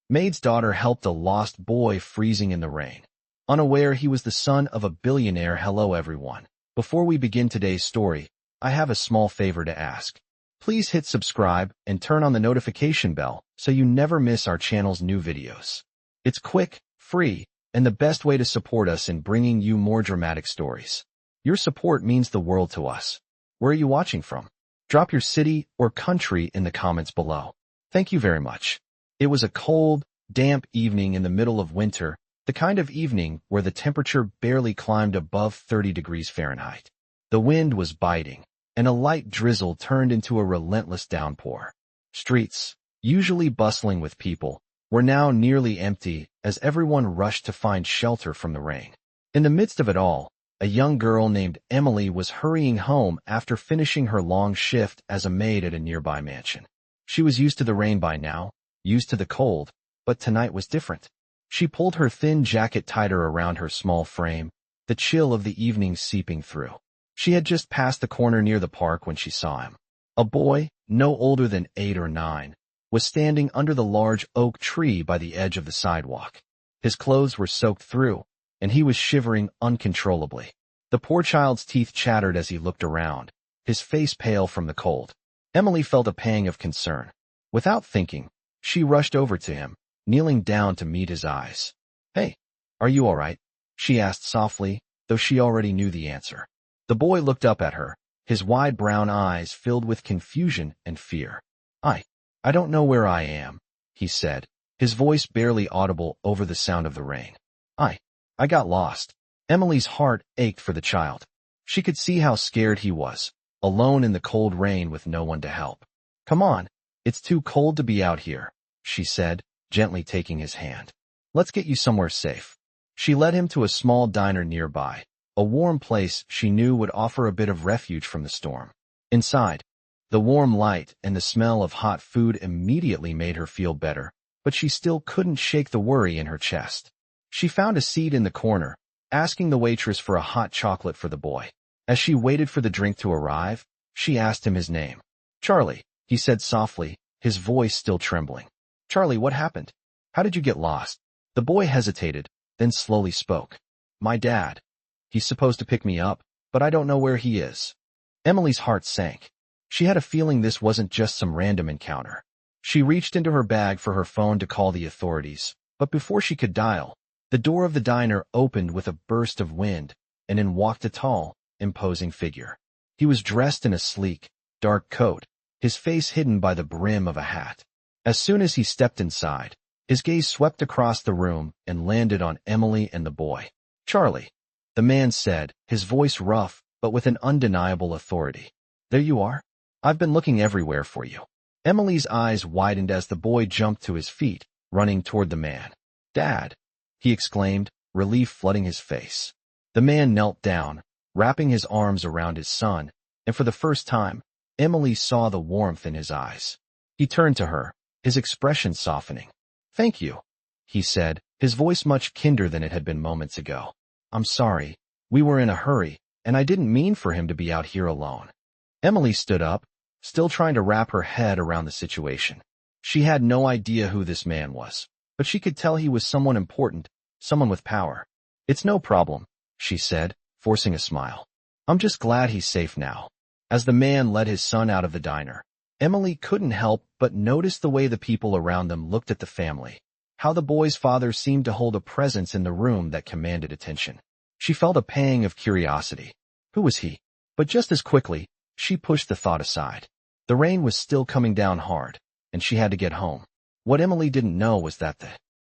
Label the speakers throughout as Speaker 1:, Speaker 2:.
Speaker 1: Maid's daughter helped a lost boy freezing in the rain. Unaware he was the son of a billionaire. Hello everyone. Before we begin today's story, I have a small favor to ask. Please hit subscribe and turn on the notification bell so you never miss our channel's new videos. It's quick, free, and the best way to support us in bringing you more dramatic stories. Your support means the world to us. Where are you watching from? Drop your city or country in the comments below. Thank you very much. It was a cold, damp evening in the middle of winter, the kind of evening where the temperature barely climbed above 30 degrees Fahrenheit. The wind was biting, and a light drizzle turned into a relentless downpour. Streets, usually bustling with people, were now nearly empty as everyone rushed to find shelter from the rain. In the midst of it all, a young girl named Emily was hurrying home after finishing her long shift as a maid at a nearby mansion. She was used to the rain by now, used to the cold, but tonight was different. She pulled her thin jacket tighter around her small frame, the chill of the evening seeping through. She had just passed the corner near the park when she saw him. A boy, no older than 8 or 9, was standing under the large oak tree by the edge of the sidewalk. His clothes were soaked through, and he was shivering uncontrollably. The poor child's teeth chattered as he looked around, his face pale from the cold. Emily felt a pang of concern. Without thinking, she rushed over to him, kneeling down to meet his eyes. "Hey, are you all right?" she asked softly, though she already knew the answer. The boy looked up at her, his wide brown eyes filled with confusion and fear. I don't know where I am," he said, his voice barely audible over the sound of the rain. I got lost." Emily's heart ached for the child. She could see how scared he was, alone in the cold rain with no one to help. "Come on, it's too cold to be out here," she said, gently taking his hand. "Let's get you somewhere safe." She led him to a small diner nearby, a warm place she knew would offer a bit of refuge from the storm. Inside, the warm light and the smell of hot food immediately made her feel better, but she still couldn't shake the worry in her chest. She found a seat in the corner, asking the waitress for a hot chocolate for the boy. As she waited for the drink to arrive, she asked him his name. "Charlie," he said softly, his voice still trembling. "Charlie, what happened? How did you get lost?" The boy hesitated, then slowly spoke. "My dad. He's supposed to pick me up, but I don't know where he is." Emily's heart sank. She had a feeling this wasn't just some random encounter. She reached into her bag for her phone to call the authorities, but before she could dial, the door of the diner opened with a burst of wind, and in walked a tall, imposing figure. He was dressed in a sleek, dark coat, his face hidden by the brim of a hat. As soon as he stepped inside, his gaze swept across the room and landed on Emily and the boy. "Charlie," the man said, his voice rough but with an undeniable authority. "There you are. I've been looking everywhere for you." Emily's eyes widened as the boy jumped to his feet, running toward the man. "Dad!" he exclaimed, relief flooding his face. The man knelt down, wrapping his arms around his son, and for the first time, Emily saw the warmth in his eyes. He turned to her, his expression softening. "Thank you," he said, his voice much kinder than it had been moments ago. "I'm sorry. We were in a hurry, and I didn't mean for him to be out here alone." Emily stood up, still trying to wrap her head around the situation. She had no idea who this man was, but she could tell he was someone important, someone with power. "It's no problem," she said, forcing a smile. "I'm just glad he's safe now." As the man led his son out of the diner, Emily couldn't help but notice the way the people around them looked at the family, how the boy's father seemed to hold a presence in the room that commanded attention. She felt a pang of curiosity. Who was he? But just as quickly, she pushed the thought aside. The rain was still coming down hard, and she had to get home. What Emily didn't know was that the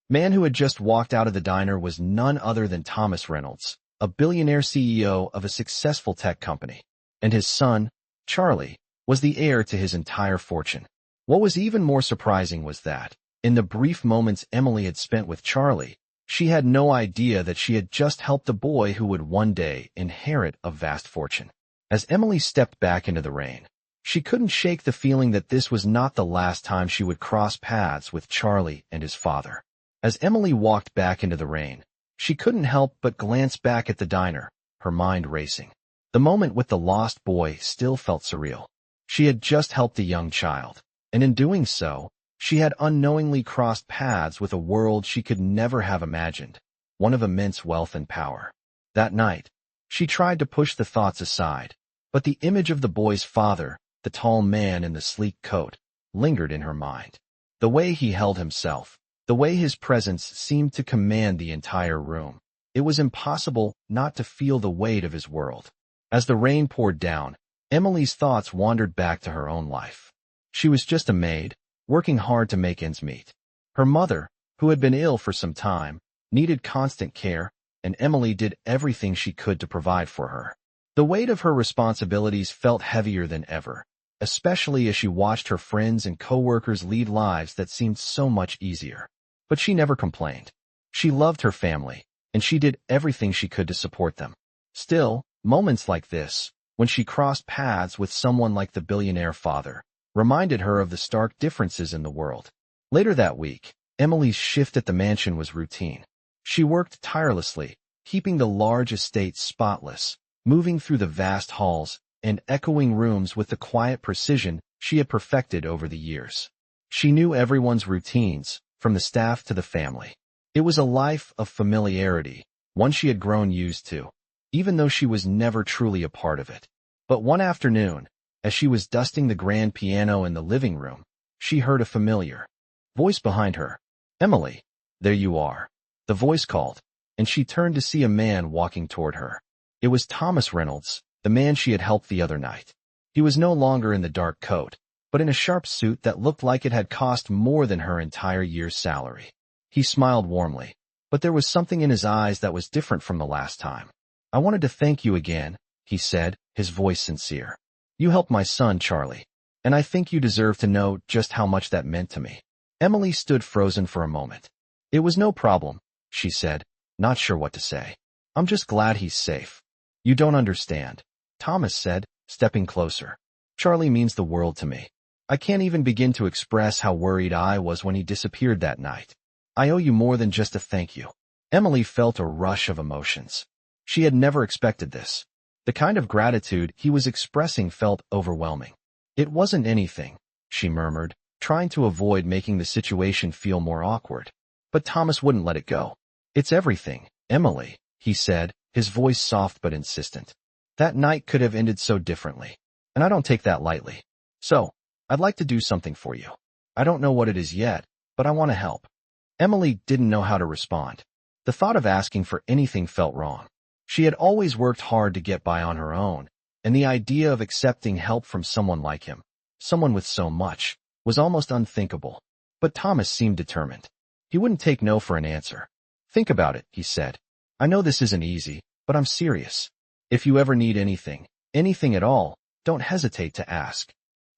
Speaker 1: man who had just walked out of the diner was none other than Thomas Reynolds, a billionaire CEO of a successful tech company. And his son, Charlie, was the heir to his entire fortune. What was even more surprising was that, in the brief moments Emily had spent with Charlie, she had no idea that she had just helped a boy who would one day inherit a vast fortune. As Emily stepped back into the rain, she couldn't shake the feeling that this was not the last time she would cross paths with Charlie and his father. As Emily walked back into the rain, she couldn't help but glance back at the diner, her mind racing. The moment with the lost boy still felt surreal. She had just helped a young child, and in doing so, She had unknowingly crossed paths with a world she could never have imagined, one of immense wealth and power. That night, she tried to push the thoughts aside, but the image of the boy's father, the tall man in the sleek coat, lingered in her mind. The way he held himself, the way his presence seemed to command the entire room. It was impossible not to feel the weight of his world. As the rain poured down, Emily's thoughts wandered back to her own life. She was just a maid, working hard to make ends meet. Her mother, who had been ill for some time, needed constant care, and Emily did everything she could to provide for her. The weight of her responsibilities felt heavier than ever, especially as she watched her friends and co-workers lead lives that seemed so much easier. But she never complained. She loved her family, and she did everything she could to support them. Still, moments like this, when she crossed paths with someone like the billionaire father, reminded her of the stark differences in the world. Later that week, Emily's shift at the mansion was routine. She worked tirelessly, keeping the large estate spotless, moving through the vast halls and echoing rooms with the quiet precision she had perfected over the years. She knew everyone's routines, from the staff to the family. It was a life of familiarity, one she had grown used to, even though she was never truly a part of it. But one afternoon, as she was dusting the grand piano in the living room, she heard a familiar voice behind her. "Emily, there you are." The voice called, and she turned to see a man walking toward her. It was Thomas Reynolds, the man she had helped the other night. He was no longer in the dark coat, but in a sharp suit that looked like it had cost more than her entire year's salary. He smiled warmly, but there was something in his eyes that was different from the last time. "I wanted to thank you again," he said, his voice sincere. "You helped my son, Charlie, and I think you deserve to know just how much that meant to me." Emily stood frozen for a moment. "It was no problem," she said, not sure what to say. "I'm just glad he's safe." "You don't understand," Thomas said, stepping closer. "Charlie means the world to me. I can't even begin to express how worried I was when he disappeared that night. I owe you more than just a thank you." Emily felt a rush of emotions. She had never expected this. The kind of gratitude he was expressing felt overwhelming. "It wasn't anything," she murmured, trying to avoid making the situation feel more awkward. But Thomas wouldn't let it go. "It's everything, Emily," he said, his voice soft but insistent. "That night could have ended so differently, and I don't take that lightly. So, I'd like to do something for you. I don't know what it is yet, but I want to help." Emily didn't know how to respond. The thought of asking for anything felt wrong. She had always worked hard to get by on her own, and the idea of accepting help from someone like him, someone with so much, was almost unthinkable. But Thomas seemed determined. He wouldn't take no for an answer. "Think about it," he said. "I know this isn't easy, but I'm serious. If you ever need anything, anything at all, don't hesitate to ask."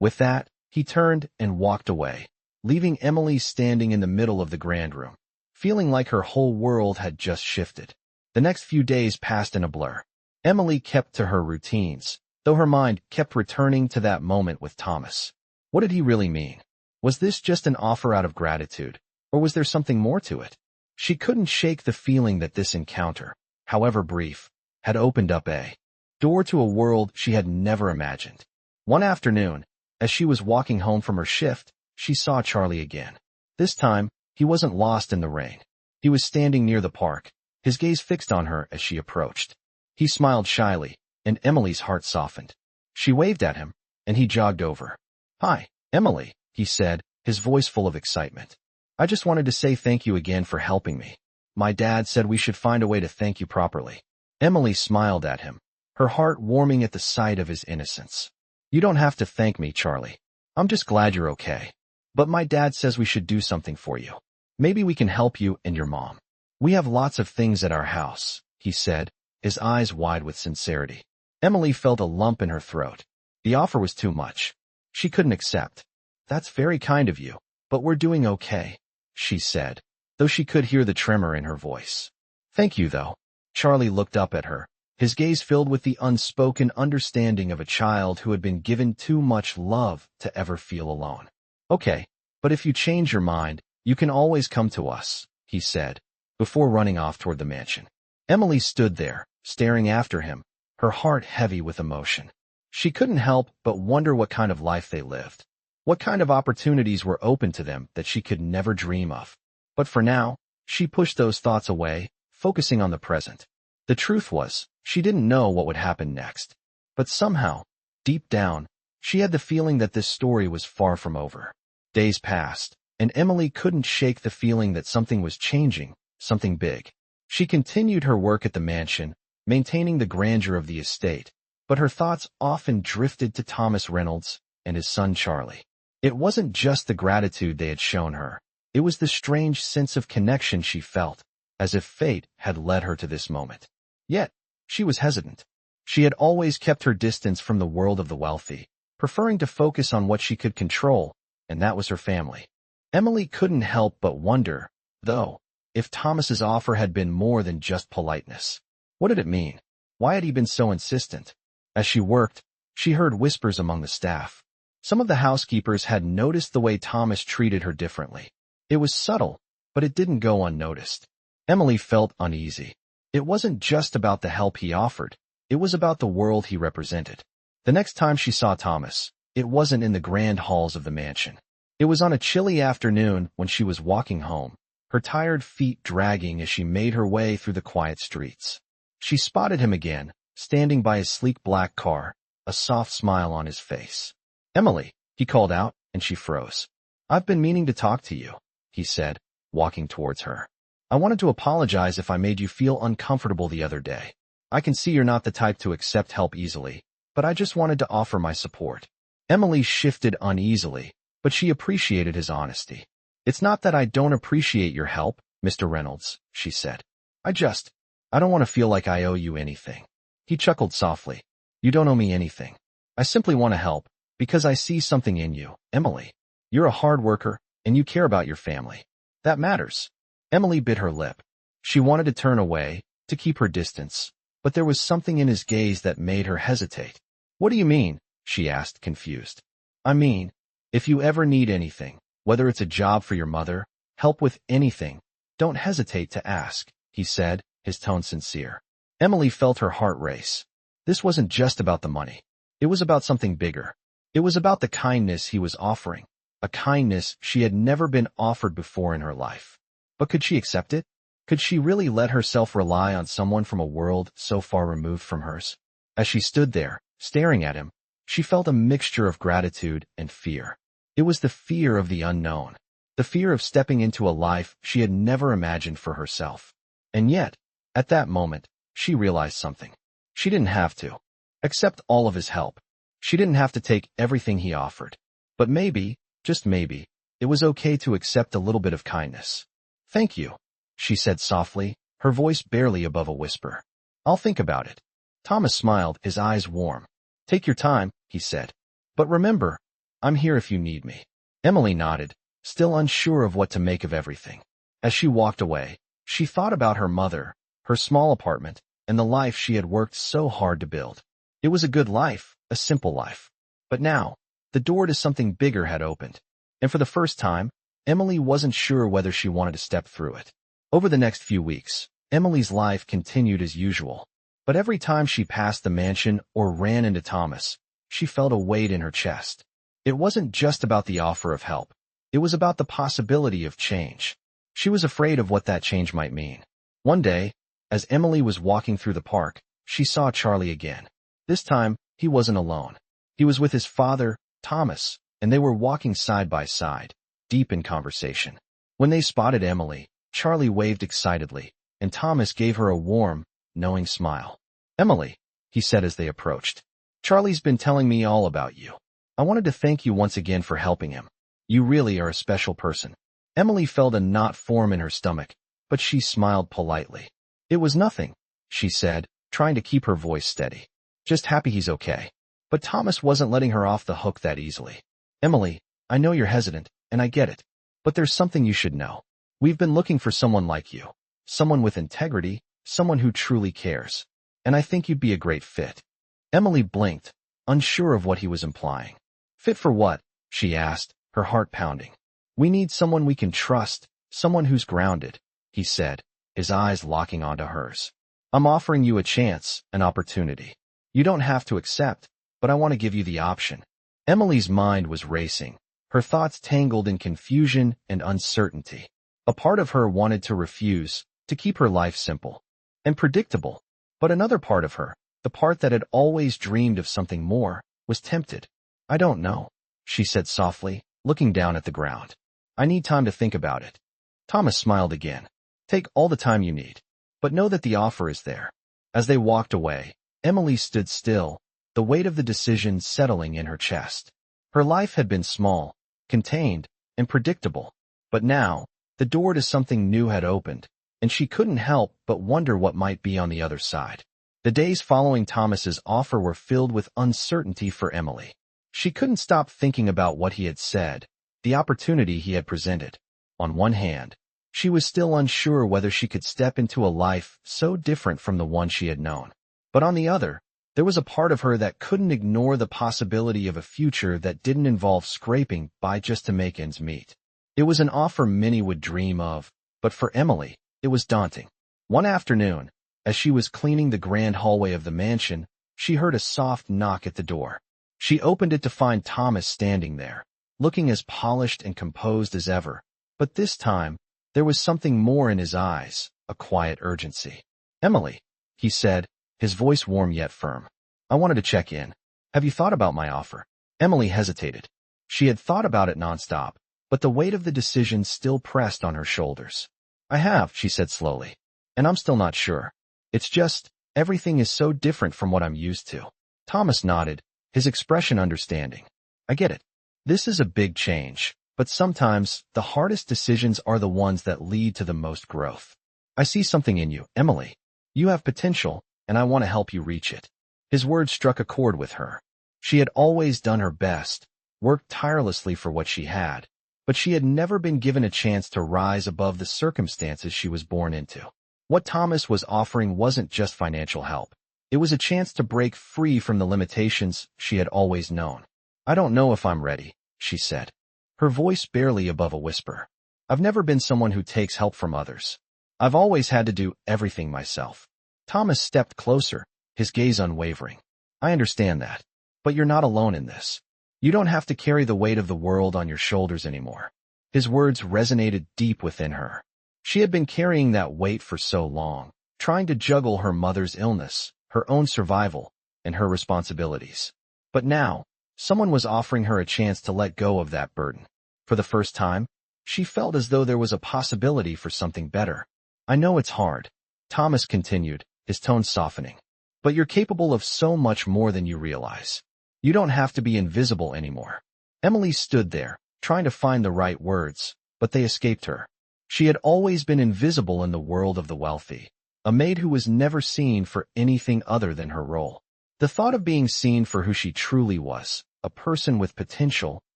Speaker 1: With that, he turned and walked away, leaving Emily standing in the middle of the grand room, feeling like her whole world had just shifted. The next few days passed in a blur. Emily kept to her routines, though her mind kept returning to that moment with Thomas. What did he really mean? Was this just an offer out of gratitude, or was there something more to it? She couldn't shake the feeling that this encounter, however brief, had opened up a door to a world she had never imagined. One afternoon, as she was walking home from her shift, she saw Charlie again. This time, he wasn't lost in the rain. He was standing near the park, his gaze fixed on her as she approached. He smiled shyly, and Emily's heart softened. She waved at him, and he jogged over. "Hi, Emily," he said, his voice full of excitement. "I just wanted to say thank you again for helping me. My dad said we should find a way to thank you properly." Emily smiled at him, her heart warming at the sight of his innocence. "You don't have to thank me, Charlie. I'm just glad you're okay. But my dad says we should do something for you. Maybe we can help you and your mom. We have lots of things at our house," he said, his eyes wide with sincerity. Emily felt a lump in her throat. The offer was too much. She couldn't accept. "That's very kind of you, but we're doing okay," she said, though she could hear the tremor in her voice. "Thank you, though." Charlie looked up at her, his gaze filled with the unspoken understanding of a child who had been given too much love to ever feel alone. "Okay, but if you change your mind, you can always come to us," he said, before running off toward the mansion. Emily stood there, staring after him, her heart heavy with emotion. She couldn't help but wonder what kind of life they lived. What kind of opportunities were open to them that she could never dream of? But for now, she pushed those thoughts away, focusing on the present. The truth was, she didn't know what would happen next. But somehow, deep down, she had the feeling that this story was far from over. Days passed, and Emily couldn't shake the feeling that something was changing, something big. She continued her work at the mansion, maintaining the grandeur of the estate, but her thoughts often drifted to Thomas Reynolds and his son Charlie. It wasn't just the gratitude they had shown her. It was the strange sense of connection she felt, as if fate had led her to this moment. Yet, she was hesitant. She had always kept her distance from the world of the wealthy, preferring to focus on what she could control, and that was her family. Emily couldn't help but wonder, though, if Thomas's offer had been more than just politeness. What did it mean? Why had he been so insistent? As she worked, she heard whispers among the staff. Some of the housekeepers had noticed the way Thomas treated her differently. It was subtle, but it didn't go unnoticed. Emily felt uneasy. It wasn't just about the help he offered. It was about the world he represented. The next time she saw Thomas, it wasn't in the grand halls of the mansion. It was on a chilly afternoon when she was walking home, her tired feet dragging as she made her way through the quiet streets. She spotted him again, standing by his sleek black car, a soft smile on his face. "Emily," he called out, and she froze. "I've been meaning to talk to you," he said, walking towards her. "I wanted to apologize if I made you feel uncomfortable the other day. I can see you're not the type to accept help easily, but I just wanted to offer my support." Emily shifted uneasily, but she appreciated his honesty. "It's not that I don't appreciate your help, Mr. Reynolds," she said. I don't want to feel like I owe you anything." He chuckled softly. "You don't owe me anything. I simply want to help, because I see something in you, Emily. You're a hard worker, and you care about your family. That matters." Emily bit her lip. She wanted to turn away, to keep her distance, but there was something in his gaze that made her hesitate. "What do you mean?" she asked, confused. "I mean, if you ever need anything, whether it's a job for your mother, help with anything, don't hesitate to ask," he said, his tone sincere. Emily felt her heart race. This wasn't just about the money. It was about something bigger. It was about the kindness he was offering, a kindness she had never been offered before in her life. But could she accept it? Could she really let herself rely on someone from a world so far removed from hers? As she stood there, staring at him, she felt a mixture of gratitude and fear. It was the fear of the unknown, the fear of stepping into a life she had never imagined for herself. And yet, at that moment, she realized something. She didn't have to accept all of his help. She didn't have to take everything he offered. But maybe, just maybe, it was okay to accept a little bit of kindness. "Thank you," she said softly, her voice barely above a whisper. "I'll think about it." Thomas smiled, his eyes warm. "Take your time," he said. "But remember, I'm here if you need me." Emily nodded, still unsure of what to make of everything. As she walked away, she thought about her mother, her small apartment, and the life she had worked so hard to build. It was a good life, a simple life. But now, the door to something bigger had opened. And for the first time, Emily wasn't sure whether she wanted to step through it. Over the next few weeks, Emily's life continued as usual. But every time she passed the mansion or ran into Thomas, she felt a weight in her chest. It wasn't just about the offer of help. It was about the possibility of change. She was afraid of what that change might mean. One day, as Emily was walking through the park, she saw Charlie again. This time, he wasn't alone. He was with his father, Thomas, and they were walking side by side, deep in conversation. When they spotted Emily, Charlie waved excitedly, and Thomas gave her a warm, knowing smile. "Emily," he said as they approached, "Charlie's been telling me all about you. I wanted to thank you once again for helping him. You really are a special person." Emily felt a knot form in her stomach, but she smiled politely. "It was nothing," she said, trying to keep her voice steady. "Just happy he's okay." But Thomas wasn't letting her off the hook that easily. "Emily, I know you're hesitant, and I get it. But there's something you should know. We've been looking for someone like you. Someone with integrity, someone who truly cares. And I think you'd be a great fit." Emily blinked, unsure of what he was implying. "Fit for what?" she asked, her heart pounding. "We need someone we can trust, someone who's grounded," he said, his eyes locking onto hers. "I'm offering you a chance, an opportunity. You don't have to accept, but I want to give you the option." Emily's mind was racing, her thoughts tangled in confusion and uncertainty. A part of her wanted to refuse, to keep her life simple and predictable, but another part of her, the part that had always dreamed of something more, was tempted. "I don't know," she said softly, looking down at the ground. "I need time to think about it." Thomas smiled again. "Take all the time you need, but know that the offer is there." As they walked away, Emily stood still, the weight of the decision settling in her chest. Her life had been small, contained, and predictable, but now, the door to something new had opened, and she couldn't help but wonder what might be on the other side. The days following Thomas's offer were filled with uncertainty for Emily. She couldn't stop thinking about what he had said, the opportunity he had presented. On one hand, she was still unsure whether she could step into a life so different from the one she had known. But on the other, there was a part of her that couldn't ignore the possibility of a future that didn't involve scraping by just to make ends meet. It was an offer many would dream of, but for Emily, it was daunting. One afternoon, as she was cleaning the grand hallway of the mansion, she heard a soft knock at the door. She opened it to find Thomas standing there, looking as polished and composed as ever. But this time, there was something more in his eyes, a quiet urgency. "Emily," he said, his voice warm yet firm. "I wanted to check in. Have you thought about my offer?" Emily hesitated. She had thought about it nonstop, but the weight of the decision still pressed on her shoulders. "I have," she said slowly, "and I'm still not sure. It's just, everything is so different from what I'm used to." Thomas nodded, his expression understanding. "I get it. This is a big change, but sometimes the hardest decisions are the ones that lead to the most growth. I see something in you, Emily. You have potential, and I want to help you reach it." His words struck a chord with her. She had always done her best, worked tirelessly for what she had, but she had never been given a chance to rise above the circumstances she was born into. What Thomas was offering wasn't just financial help. It was a chance to break free from the limitations she had always known. "I don't know if I'm ready," she said, her voice barely above a whisper. "I've never been someone who takes help from others. I've always had to do everything myself." Thomas stepped closer, his gaze unwavering. "I understand that, but you're not alone in this. You don't have to carry the weight of the world on your shoulders anymore." His words resonated deep within her. She had been carrying that weight for so long, trying to juggle her mother's illness, her own survival, and her responsibilities. But now, someone was offering her a chance to let go of that burden. For the first time, she felt as though there was a possibility for something better. "I know it's hard," Thomas continued, his tone softening, "but you're capable of so much more than you realize. You don't have to be invisible anymore." Emily stood there, trying to find the right words, but they escaped her. She had always been invisible in the world of the wealthy, a maid who was never seen for anything other than her role. The thought of being seen for who she truly was, a person with potential,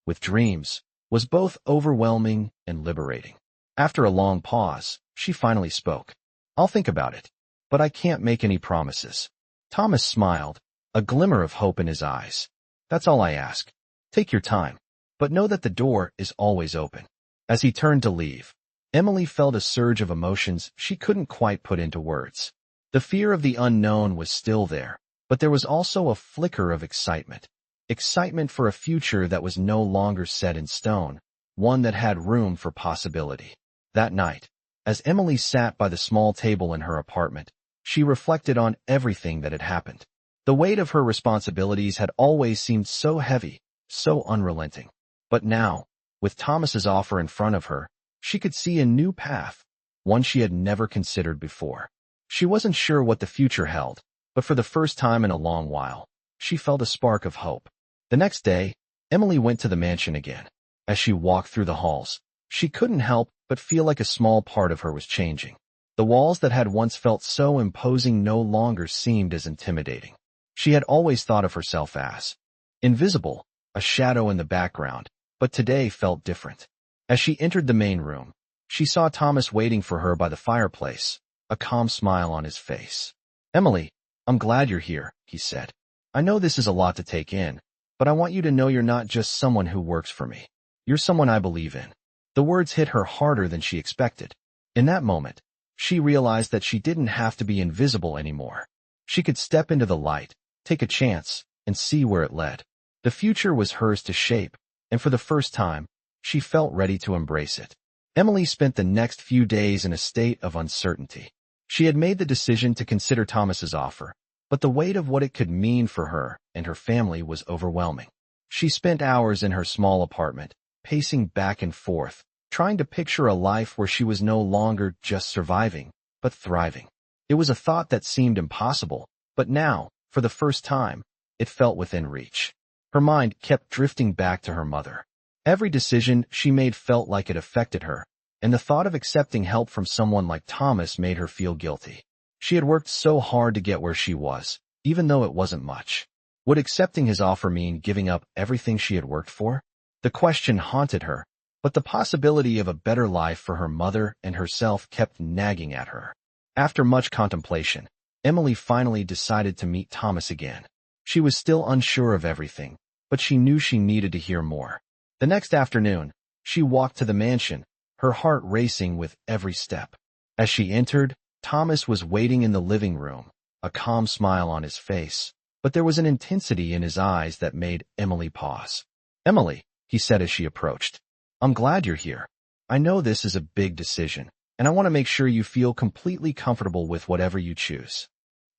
Speaker 1: with dreams, was both overwhelming and liberating. After a long pause, she finally spoke. "I'll think about it, but I can't make any promises." Thomas smiled, a glimmer of hope in his eyes. "That's all I ask. Take your time, but know that the door is always open." As he turned to leave, Emily felt a surge of emotions she couldn't quite put into words. The fear of the unknown was still there, but there was also a flicker of excitement. Excitement for a future that was no longer set in stone, one that had room for possibility. That night, as Emily sat by the small table in her apartment, she reflected on everything that had happened. The weight of her responsibilities had always seemed so heavy, so unrelenting. But now, with Thomas's offer in front of her, she could see a new path, one she had never considered before. She wasn't sure what the future held, but for the first time in a long while, she felt a spark of hope. The next day, Emily went to the mansion again. As she walked through the halls, she couldn't help but feel like a small part of her was changing. The walls that had once felt so imposing no longer seemed as intimidating. She had always thought of herself as invisible, a shadow in the background, but today felt different. As she entered the main room, she saw Thomas waiting for her by the fireplace, a calm smile on his face. "Emily, I'm glad you're here," he said. "I know this is a lot to take in, but I want you to know you're not just someone who works for me. You're someone I believe in." The words hit her harder than she expected. In that moment, she realized that she didn't have to be invisible anymore. She could step into the light, take a chance, and see where it led. The future was hers to shape, and for the first time, she felt ready to embrace it. Emily spent the next few days in a state of uncertainty. She had made the decision to consider Thomas's offer, but the weight of what it could mean for her and her family was overwhelming. She spent hours in her small apartment, pacing back and forth, trying to picture a life where she was no longer just surviving, but thriving. It was a thought that seemed impossible, but now, for the first time, it felt within reach. Her mind kept drifting back to her mother. Every decision she made felt like it affected her, and the thought of accepting help from someone like Thomas made her feel guilty. She had worked so hard to get where she was, even though it wasn't much. Would accepting his offer mean giving up everything she had worked for? The question haunted her, but the possibility of a better life for her mother and herself kept nagging at her. After much contemplation, Emily finally decided to meet Thomas again. She was still unsure of everything, but she knew she needed to hear more. The next afternoon, she walked to the mansion, her heart racing with every step. As she entered, Thomas was waiting in the living room, a calm smile on his face, but there was an intensity in his eyes that made Emily pause. "Emily," he said as she approached, "I'm glad you're here. I know this is a big decision, and I want to make sure you feel completely comfortable with whatever you choose."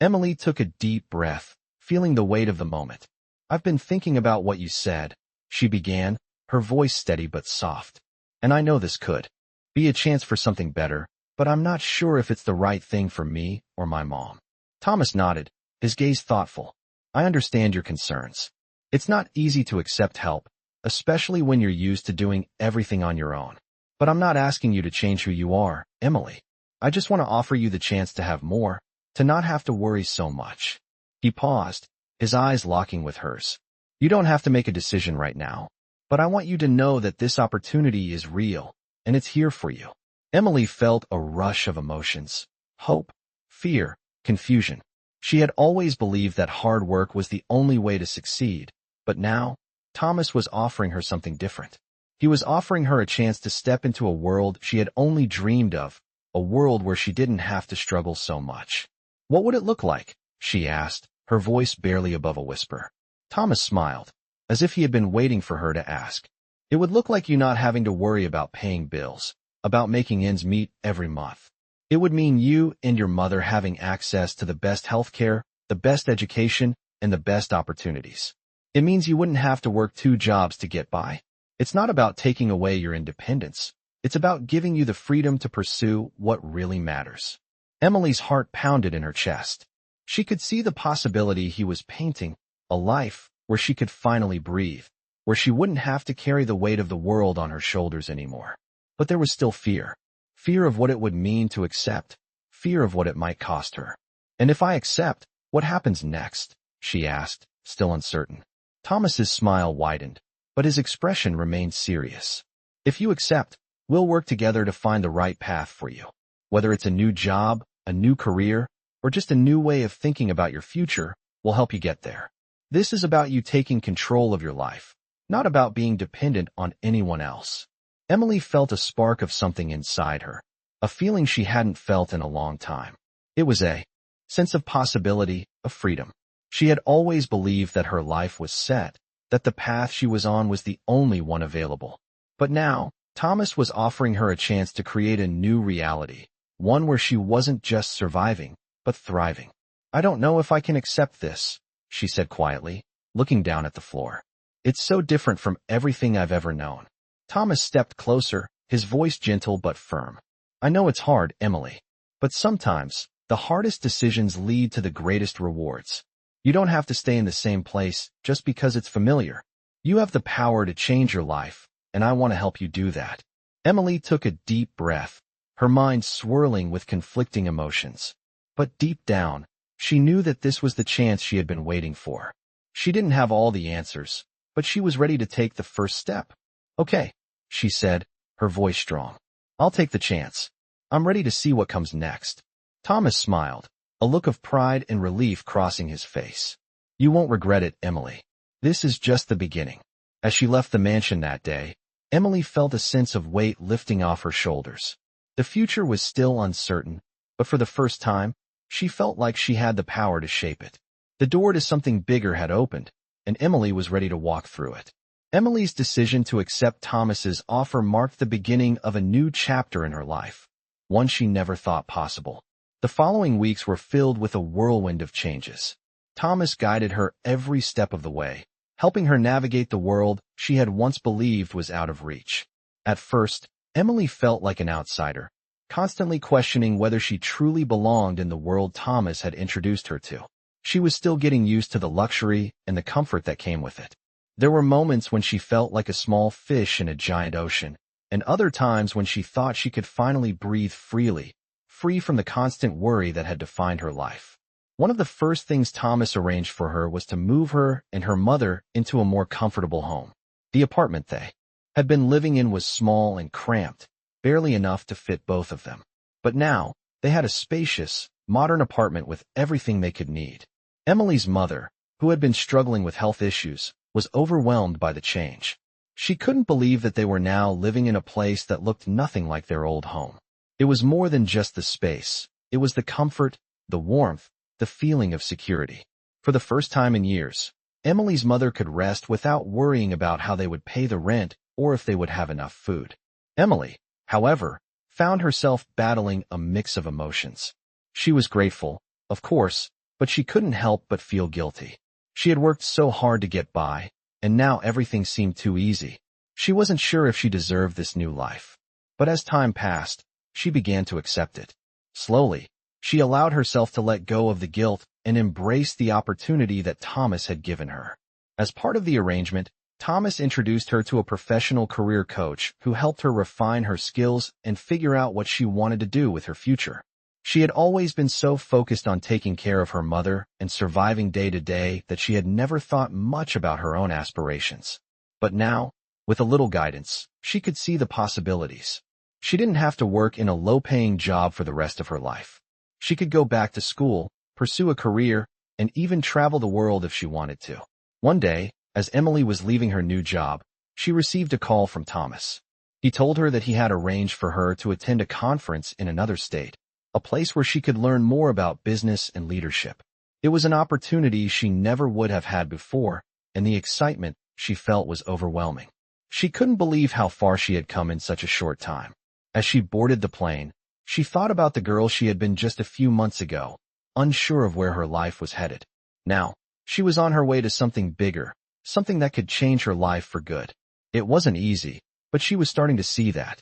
Speaker 1: Emily took a deep breath, feeling the weight of the moment. "I've been thinking about what you said," she began, her voice steady but soft. "And I know this could be a chance for something better, but I'm not sure if it's the right thing for me or my mom." Thomas nodded, his gaze thoughtful. "I understand your concerns. It's not easy to accept help, especially when you're used to doing everything on your own. But I'm not asking you to change who you are, Emily. I just want to offer you the chance to have more, to not have to worry so much." He paused, his eyes locking with hers. "You don't have to make a decision right now, but I want you to know that this opportunity is real, and it's here for you." Emily felt a rush of emotions: hope, fear, confusion. She had always believed that hard work was the only way to succeed, but now, Thomas was offering her something different. He was offering her a chance to step into a world she had only dreamed of, a world where she didn't have to struggle so much. "What would it look like?" she asked, her voice barely above a whisper. Thomas smiled, as if he had been waiting for her to ask. "It would look like you not having to worry about paying bills, about making ends meet every month. It would mean you and your mother having access to the best healthcare, the best education, and the best opportunities. It means you wouldn't have to work 2 jobs to get by. It's not about taking away your independence. It's about giving you the freedom to pursue what really matters." Emily's heart pounded in her chest. She could see the possibility he was painting, a life where she could finally breathe, where she wouldn't have to carry the weight of the world on her shoulders anymore. But there was still fear. Fear of what it would mean to accept, fear of what it might cost her. "And if I accept, what happens next?" she asked, still uncertain. Thomas's smile widened, but his expression remained serious. "If you accept, we'll work together to find the right path for you. Whether it's a new job, a new career, or just a new way of thinking about your future, we'll help you get there. This is about you taking control of your life, not about being dependent on anyone else." Emily felt a spark of something inside her, a feeling she hadn't felt in a long time. It was a sense of possibility, of freedom. She had always believed that her life was set, that the path she was on was the only one available. But now, Thomas was offering her a chance to create a new reality, one where she wasn't just surviving, but thriving. "I don't know if I can accept this," she said quietly, looking down at the floor. "It's so different from everything I've ever known." Thomas stepped closer, his voice gentle but firm. "I know it's hard, Emily, but sometimes the hardest decisions lead to the greatest rewards. You don't have to stay in the same place just because it's familiar. You have the power to change your life, and I want to help you do that." Emily took a deep breath, her mind swirling with conflicting emotions. But deep down, she knew that this was the chance she had been waiting for. She didn't have all the answers, but she was ready to take the first step. "Okay," she said, her voice strong. "I'll take the chance. I'm ready to see what comes next." Thomas smiled, a look of pride and relief crossing his face. "You won't regret it, Emily. This is just the beginning." As she left the mansion that day, Emily felt a sense of weight lifting off her shoulders. The future was still uncertain, but for the first time, she felt like she had the power to shape it. The door to something bigger had opened, and Emily was ready to walk through it. Emily's decision to accept Thomas's offer marked the beginning of a new chapter in her life, one she never thought possible. The following weeks were filled with a whirlwind of changes. Thomas guided her every step of the way, helping her navigate the world she had once believed was out of reach. At first, Emily felt like an outsider, constantly questioning whether she truly belonged in the world Thomas had introduced her to. She was still getting used to the luxury and the comfort that came with it. There were moments when she felt like a small fish in a giant ocean, and other times when she thought she could finally breathe freely, free from the constant worry that had defined her life. One of the first things Thomas arranged for her was to move her and her mother into a more comfortable home. The apartment they had been living in was small and cramped, barely enough to fit both of them. But now, they had a spacious, modern apartment with everything they could need. Emily's mother, who had been struggling with health issues, was overwhelmed by the change. She couldn't believe that they were now living in a place that looked nothing like their old home. It was more than just the space. It was the comfort, the warmth, the feeling of security. For the first time in years, Emily's mother could rest without worrying about how they would pay the rent or if they would have enough food. Emily, however, found herself battling a mix of emotions. She was grateful, of course, but she couldn't help but feel guilty. She had worked so hard to get by, and now everything seemed too easy. She wasn't sure if she deserved this new life. But as time passed, she began to accept it. Slowly, she allowed herself to let go of the guilt and embrace the opportunity that Thomas had given her. As part of the arrangement, Thomas introduced her to a professional career coach who helped her refine her skills and figure out what she wanted to do with her future. She had always been so focused on taking care of her mother and surviving day to day that she had never thought much about her own aspirations. But now, with a little guidance, she could see the possibilities. She didn't have to work in a low-paying job for the rest of her life. She could go back to school, pursue a career, and even travel the world if she wanted to. One day, as Emily was leaving her new job, she received a call from Thomas. He told her that he had arranged for her to attend a conference in another state, a place where she could learn more about business and leadership. It was an opportunity she never would have had before, and the excitement she felt was overwhelming. She couldn't believe how far she had come in such a short time. As she boarded the plane, she thought about the girl she had been just a few months ago, unsure of where her life was headed. Now, she was on her way to something bigger, something that could change her life for good. It wasn't easy, but she was starting to see that.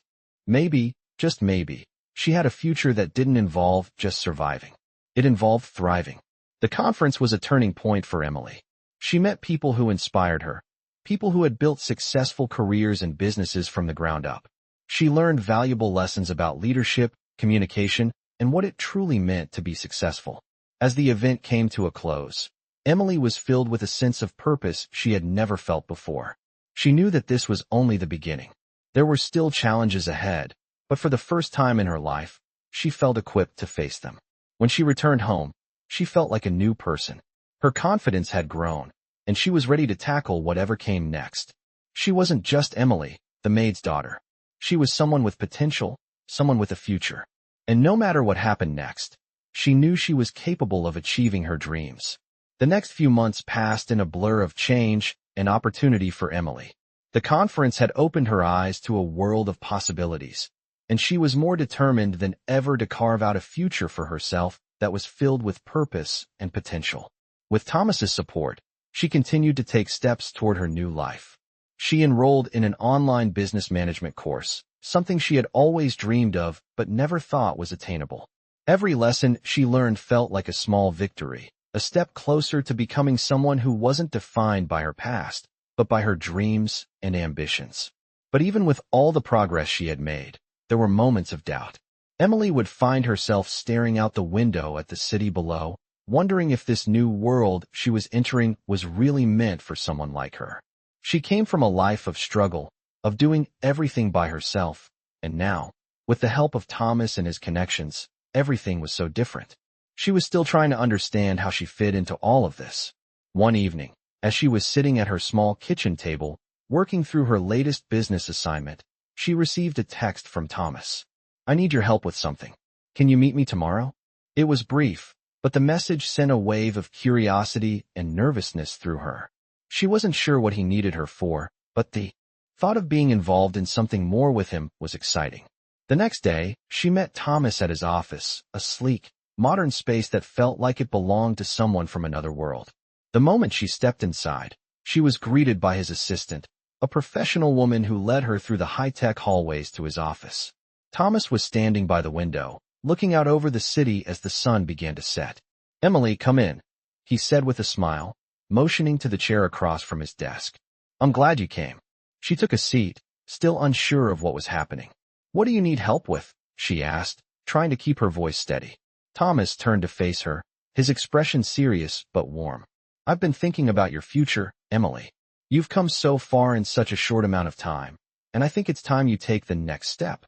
Speaker 1: Maybe, just maybe, she had a future that didn't involve just surviving. It involved thriving. The conference was a turning point for Emily. She met people who inspired her, people who had built successful careers and businesses from the ground up. She learned valuable lessons about leadership, communication, and what it truly meant to be successful. As the event came to a close, Emily was filled with a sense of purpose she had never felt before. She knew that this was only the beginning. There were still challenges ahead, but for the first time in her life, she felt equipped to face them. When she returned home, she felt like a new person. Her confidence had grown, and she was ready to tackle whatever came next. She wasn't just Emily, the maid's daughter. She was someone with potential, someone with a future. And no matter what happened next, she knew she was capable of achieving her dreams. The next few months passed in a blur of change and opportunity for Emily. The conference had opened her eyes to a world of possibilities, and she was more determined than ever to carve out a future for herself that was filled with purpose and potential. With Thomas's support, she continued to take steps toward her new life. She enrolled in an online business management course, something she had always dreamed of but never thought was attainable. Every lesson she learned felt like a small victory, a step closer to becoming someone who wasn't defined by her past, but by her dreams and ambitions. But even with all the progress she had made, there were moments of doubt. Emily would find herself staring out the window at the city below, wondering if this new world she was entering was really meant for someone like her. She came from a life of struggle, of doing everything by herself, and now, with the help of Thomas and his connections, everything was so different. She was still trying to understand how she fit into all of this. One evening, as she was sitting at her small kitchen table, working through her latest business assignment, she received a text from Thomas. "I need your help with something. Can you meet me tomorrow?" It was brief, but the message sent a wave of curiosity and nervousness through her. She wasn't sure what he needed her for, but the thought of being involved in something more with him was exciting. The next day, she met Thomas at his office, a sleek, modern space that felt like it belonged to someone from another world. The moment she stepped inside, she was greeted by his assistant, a professional woman who led her through the high-tech hallways to his office. Thomas was standing by the window, looking out over the city as the sun began to set. "Emily, come in," he said with a smile, motioning to the chair across from his desk. "I'm glad you came." She took a seat, still unsure of what was happening. "What do you need help with?" she asked, trying to keep her voice steady. Thomas turned to face her, his expression serious but warm. "I've been thinking about your future, Emily. You've come so far in such a short amount of time, and I think it's time you take the next step."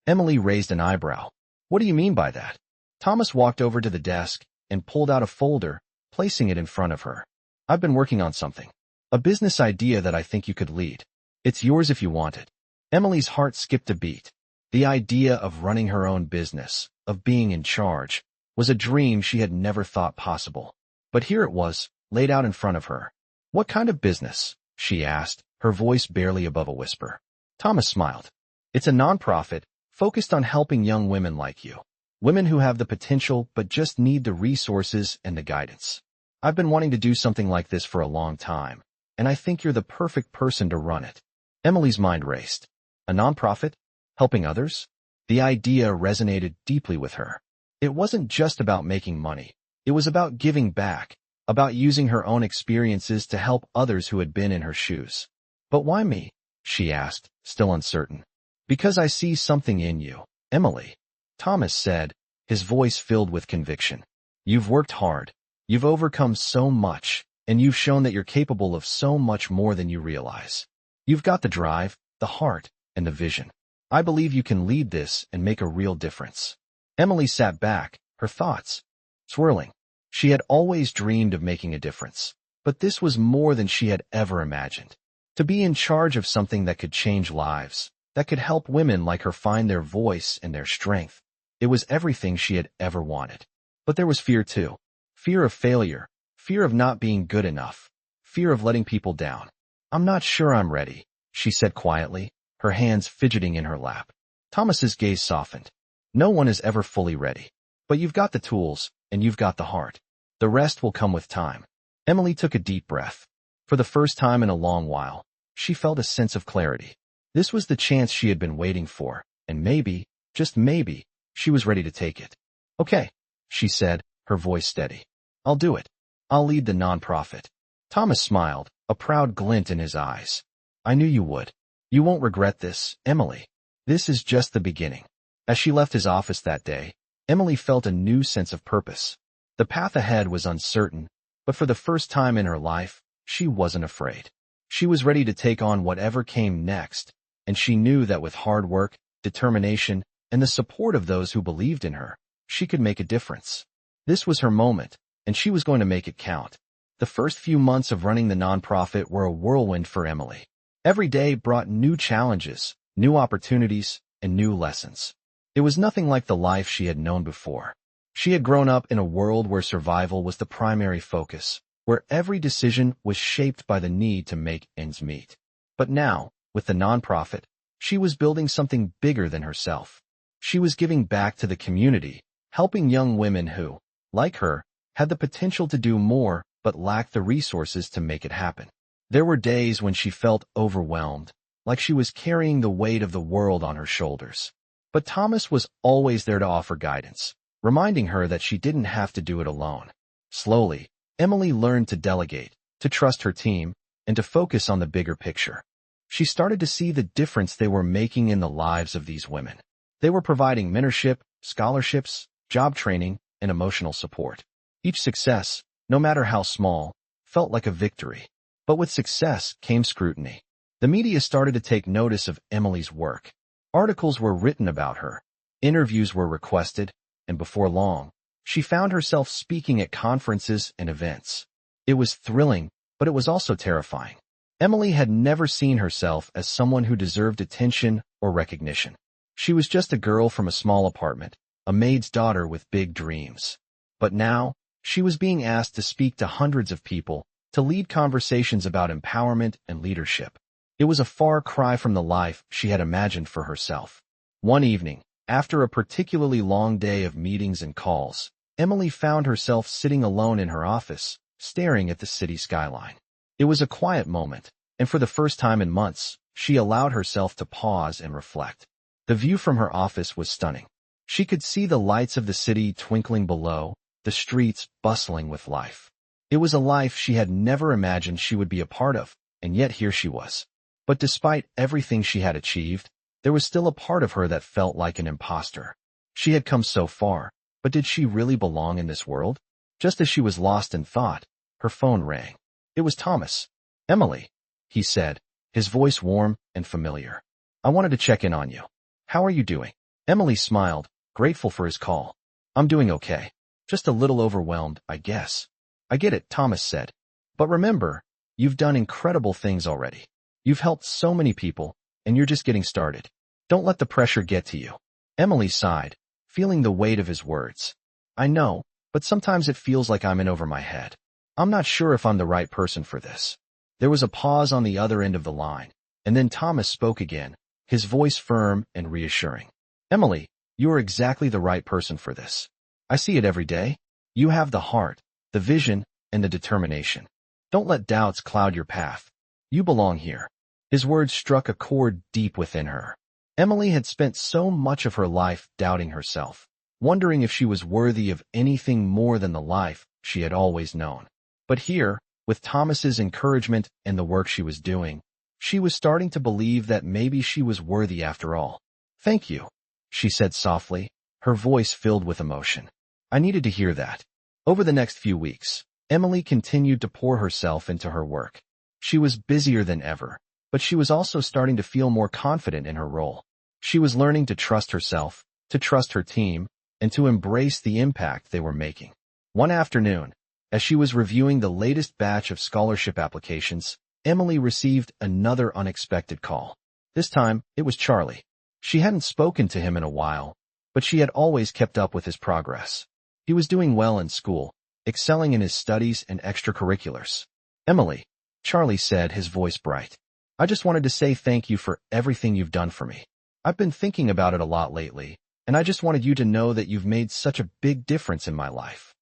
Speaker 1: Emily raised an eyebrow. "What do you mean by that?" Thomas walked over to the desk and pulled out a folder, placing it in front of her. "I've been working on something. A business idea that I think you could lead. It's yours if you want it." Emily's heart skipped a beat. The idea of running her own business, of being in charge, was a dream she had never thought possible. But here it was, laid out in front of her. "What kind of business?" she asked, her voice barely above a whisper. Thomas smiled. "It's a nonprofit, focused on helping young women like you. Women who have the potential but just need the resources and the guidance. I've been wanting to do something like this for a long time, and I think you're the perfect person to run it." Emily's mind raced. A nonprofit? Helping others? The idea resonated deeply with her. It wasn't just about making money. It was about giving back, about using her own experiences to help others who had been in her shoes. "But why me?" she asked, still uncertain. "Because I see something in you, Emily," Thomas said, his voice filled with conviction. "You've worked hard. You've overcome so much, and you've shown that you're capable of so much more than you realize. You've got the drive, the heart, and the vision. I believe you can lead this and make a real difference." Emily sat back, her thoughts swirling. She had always dreamed of making a difference, but this was more than she had ever imagined. To be in charge of something that could change lives, that could help women like her find their voice and their strength. It was everything she had ever wanted. But there was fear too. Fear of failure, fear of not being good enough, fear of letting people down. "I'm not sure I'm ready," she said quietly, her hands fidgeting in her lap. Thomas's gaze softened. "No one is ever fully ready. But you've got the tools, and you've got the heart. The rest will come with time." Emily took a deep breath. For the first time in a long while, she felt a sense of clarity. This was the chance she had been waiting for, and maybe, just maybe, she was ready to take it. "Okay," she said, her voice steady. "I'll do it. I'll lead the nonprofit." Thomas smiled, a proud glint in his eyes. "I knew you would. You won't regret this, Emily. This is just the beginning." As she left his office that day, Emily felt a new sense of purpose. The path ahead was uncertain, but for the first time in her life, she wasn't afraid. She was ready to take on whatever came next, and she knew that with hard work, determination, and the support of those who believed in her, she could make a difference. This was her moment, and she was going to make it count. The first few months of running the nonprofit were a whirlwind for Emily. Every day brought new challenges, new opportunities, and new lessons. It was nothing like the life she had known before. She had grown up in a world where survival was the primary focus, where every decision was shaped by the need to make ends meet. But now, with the nonprofit, she was building something bigger than herself. She was giving back to the community, helping young women who, like her, had the potential to do more but lacked the resources to make it happen. There were days when she felt overwhelmed, like she was carrying the weight of the world on her shoulders. But Thomas was always there to offer guidance, reminding her that she didn't have to do it alone. Slowly, Emily learned to delegate, to trust her team, and to focus on the bigger picture. She started to see the difference they were making in the lives of these women. They were providing mentorship, scholarships, job training, and emotional support. Each success, no matter how small, felt like a victory. But with success came scrutiny. The media started to take notice of Emily's work. Articles were written about her. Interviews were requested, and before long, she found herself speaking at conferences and events. It was thrilling, but it was also terrifying. Emily had never seen herself as someone who deserved attention or recognition. She was just a girl from a small apartment, a maid's daughter with big dreams. But now, she was being asked to speak to hundreds of people, to lead conversations about empowerment and leadership. It was a far cry from the life she had imagined for herself. One evening, after a particularly long day of meetings and calls, Emily found herself sitting alone in her office, staring at the city skyline. It was a quiet moment, and for the first time in months, she allowed herself to pause and reflect. The view from her office was stunning. She could see the lights of the city twinkling below, the streets bustling with life. It was a life she had never imagined she would be a part of, and yet here she was. But despite everything she had achieved, there was still a part of her that felt like an imposter. She had come so far, but did she really belong in this world? Just as she was lost in thought, her phone rang. It was Thomas. "Emily," he said, his voice warm and familiar. "I wanted to check in on you. How are you doing?" Emily smiled, grateful for his call. "I'm doing okay. Just a little overwhelmed, I guess." "I get it," Thomas said. "But remember, you've done incredible things already. You've helped so many people, and you're just getting started. Don't let the pressure get to you." Emily sighed, feeling the weight of his words. "I know, but sometimes it feels like I'm in over my head. I'm not sure if I'm the right person for this." There was a pause on the other end of the line, and then Thomas spoke again, his voice firm and reassuring. "Emily, you are exactly the right person for this. I see it every day. You have the heart, the vision, and the determination. Don't let doubts cloud your path. You belong here." His words struck a chord deep within her. Emily had spent so much of her life doubting herself, wondering if she was worthy of anything more than the life she had always known. But here, with Thomas's encouragement and the work she was doing, she was starting to believe that maybe she was worthy after all. "Thank you," she said softly, her voice filled with emotion. "I needed to hear that." Over the next few weeks, Emily continued to pour herself into her work. She was busier than ever, but she was also starting to feel more confident in her role. She was learning to trust herself, to trust her team, and to embrace the impact they were making. One afternoon, as she was reviewing the latest batch of scholarship applications, Emily received another unexpected call. This time, it was Charlie. She hadn't spoken to him in a while, but she had always kept up with his progress. He was doing well in school, excelling in his studies and extracurriculars. "Emily," Charlie said, his voice bright, "I just wanted to say thank you for everything you've done for me. I've been thinking about it a lot lately, and I just wanted you to know that you've made such a big difference in my life."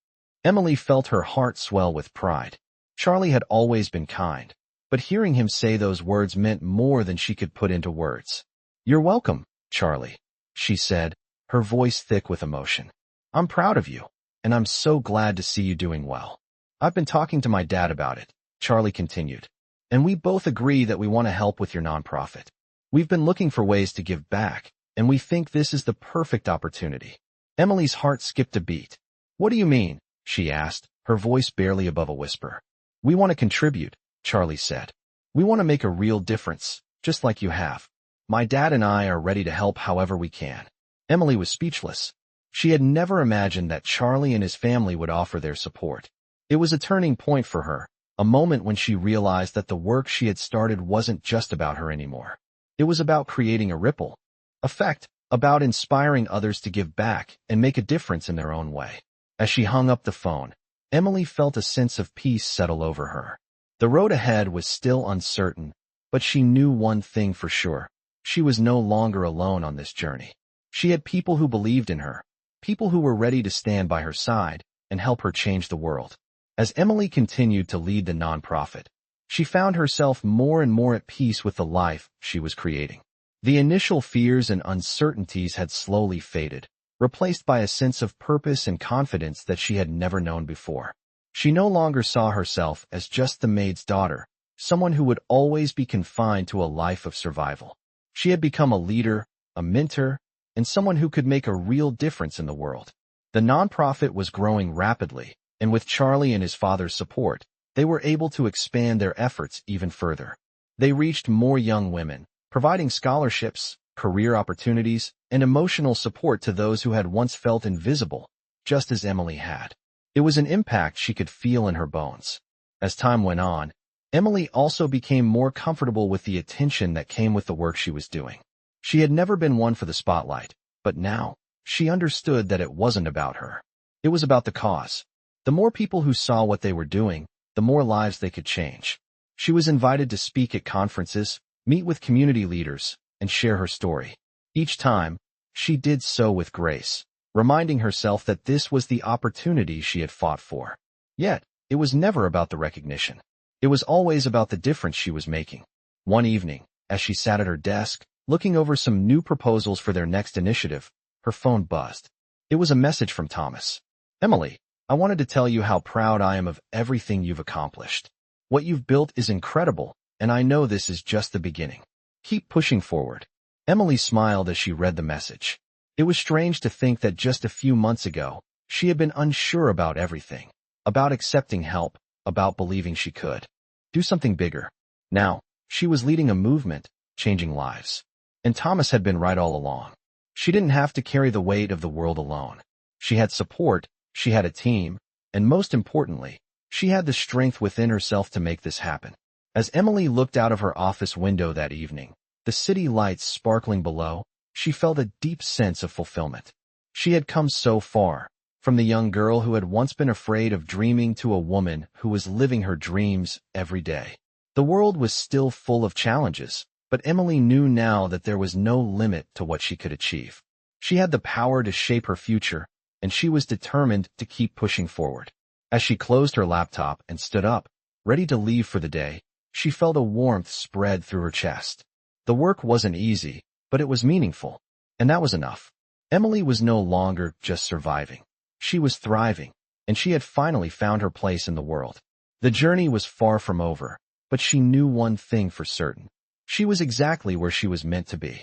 Speaker 1: Emily felt her heart swell with pride. Charlie had always been kind, but hearing him say those words meant more than she could put into words. "You're welcome, Charlie," she said, her voice thick with emotion. "I'm proud of you, and I'm so glad to see you doing well. I've been talking to my dad about it," Charlie continued, "and we both agree that we want to help with your nonprofit. We've been looking for ways to give back, and we think this is the perfect opportunity." Emily's heart skipped a beat. "What do you mean?" she asked, her voice barely above a whisper. "We want to contribute," Charlie said. "We want to make a real difference, just like you have. My dad and I are ready to help however we can." Emily was speechless. She had never imagined that Charlie and his family would offer their support. It was a turning point for her, a moment when she realized that the work she had started wasn't just about her anymore. It was about creating a ripple effect, about inspiring others to give back and make a difference in their own way. As she hung up the phone, Emily felt a sense of peace settle over her. The road ahead was still uncertain, but she knew one thing for sure. She was no longer alone on this journey. She had people who believed in her, people who were ready to stand by her side and help her change the world. As Emily continued to lead the nonprofit, she found herself more and more at peace with the life she was creating. The initial fears and uncertainties had slowly faded, replaced by a sense of purpose and confidence that she had never known before. She no longer saw herself as just the maid's daughter, someone who would always be confined to a life of survival. She had become a leader, a mentor, and someone who could make a real difference in the world. The nonprofit was growing rapidly, and with Charlie and his father's support, they were able to expand their efforts even further. They reached more young women, providing scholarships, career opportunities, and emotional support to those who had once felt invisible, just as Emily had. It was an impact she could feel in her bones. As time went on, Emily also became more comfortable with the attention that came with the work she was doing. She had never been one for the spotlight, but now, she understood that it wasn't about her. It was about the cause. The more people who saw what they were doing, the more lives they could change. She was invited to speak at conferences, meet with community leaders, and share her story. Each time, she did so with grace, reminding herself that this was the opportunity she had fought for. Yet, it was never about the recognition. It was always about the difference she was making. One evening, as she sat at her desk, looking over some new proposals for their next initiative, her phone buzzed. It was a message from Thomas. "Emily, I wanted to tell you how proud I am of everything you've accomplished. What you've built is incredible, and I know this is just the beginning. Keep pushing forward." Emily smiled as she read the message. It was strange to think that just a few months ago, she had been unsure about everything, about accepting help, about believing she could do something bigger. Now, she was leading a movement, changing lives. And Thomas had been right all along. She didn't have to carry the weight of the world alone. She had support, she had a team, and most importantly, she had the strength within herself to make this happen. As Emily looked out of her office window that evening, the city lights sparkling below, she felt a deep sense of fulfillment. She had come so far, from the young girl who had once been afraid of dreaming to a woman who was living her dreams every day. The world was still full of challenges, but Emily knew now that there was no limit to what she could achieve. She had the power to shape her future, and she was determined to keep pushing forward. As she closed her laptop and stood up, ready to leave for the day, she felt a warmth spread through her chest. The work wasn't easy, but it was meaningful, and that was enough. Emily was no longer just surviving. She was thriving, and she had finally found her place in the world. The journey was far from over, but she knew one thing for certain. She was exactly where she was meant to be.